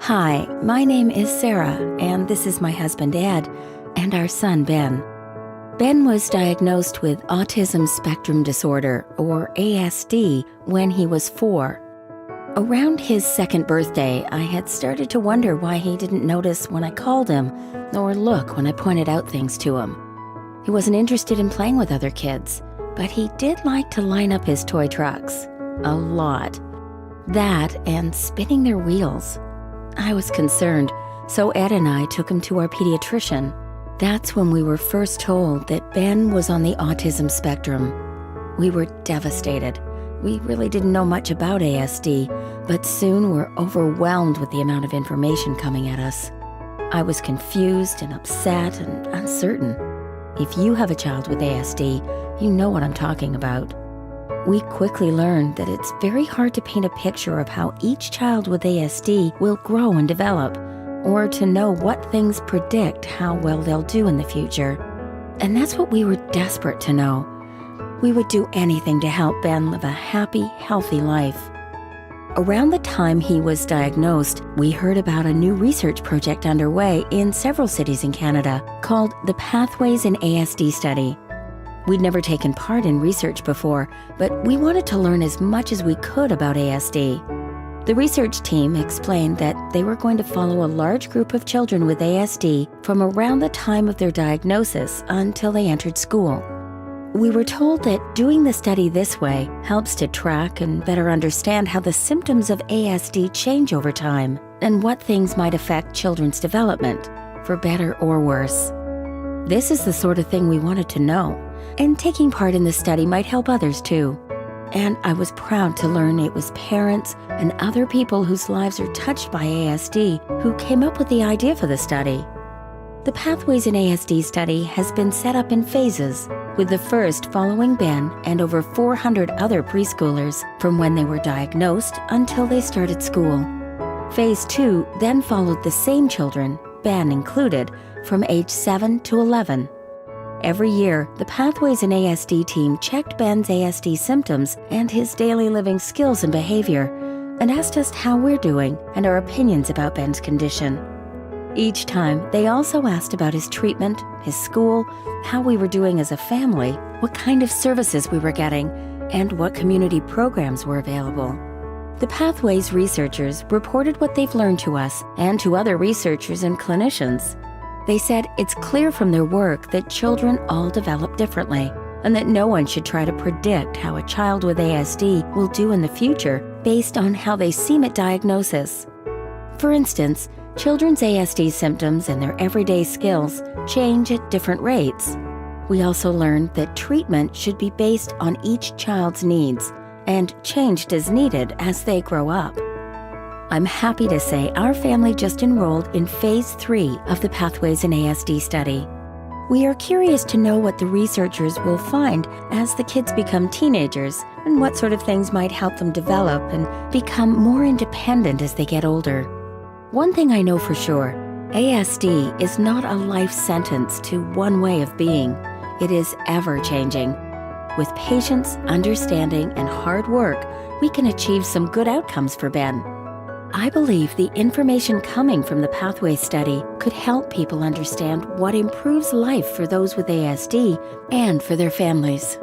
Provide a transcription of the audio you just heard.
Hi, my name is Sarah, and this is my husband Ed, and our son Ben. Ben was diagnosed with autism spectrum disorder, or ASD, when he was 4. Around his second birthday, I had started to wonder why he didn't notice when I called him, or look when I pointed out things to him. He wasn't interested in playing with other kids, but he did like to line up his toy trucks. A lot. That and spinning their wheels. I was concerned, so Ed and I took him to our pediatrician. That's when we were first told that Ben was on the autism spectrum. We were devastated. We really didn't know much about ASD, but soon were overwhelmed with the amount of information coming at us. I was confused and upset and uncertain. If you have a child with ASD, you know what I'm talking about. We quickly learned that it's very hard to paint a picture of how each child with ASD will grow and develop, or to know what things predict how well they'll do in the future. And that's what we were desperate to know. We would do anything to help Ben live a happy, healthy life. Around the time he was diagnosed, we heard about a new research project underway in several cities in Canada called the Pathways in ASD Study. We'd never taken part in research before, but we wanted to learn as much as we could about ASD. The research team explained that they were going to follow a large group of children with ASD from around the time of their diagnosis until they entered school. We were told that doing the study this way helps to track and better understand how the symptoms of ASD change over time and what things might affect children's development, for better or worse. This is the sort of thing we wanted to know, and taking part in the study might help others too. And I was proud to learn it was parents and other people whose lives are touched by ASD who came up with the idea for the study. The Pathways in ASD study has been set up in phases, with the first following Ben and over 400 other preschoolers from when they were diagnosed until they started school. Phase 2 then followed the same children, Ben included, from age 7 to 11. Every year, the Pathways in ASD team checked Ben's ASD symptoms and his daily living skills and behavior, and asked us how we're doing and our opinions about Ben's condition. Each time, they also asked about his treatment, his school, how we were doing as a family, what kind of services we were getting, and what community programs were available. The Pathways researchers reported what they've learned to us and to other researchers and clinicians. They said it's clear from their work that children all develop differently, and that no one should try to predict how a child with ASD will do in the future based on how they seem at diagnosis. For instance, children's ASD symptoms and their everyday skills change at different rates. We also learned that treatment should be based on each child's needs and changed as needed as they grow up. I'm happy to say our family just enrolled in Phase 3 of the Pathways in ASD study. We are curious to know what the researchers will find as the kids become teenagers and what sort of things might help them develop and become more independent as they get older. One thing I know for sure, ASD is not a life sentence to one way of being. It is ever-changing. With patience, understanding, and hard work, we can achieve some good outcomes for Ben. I believe the information coming from the Pathways study could help people understand what improves life for those with ASD and for their families.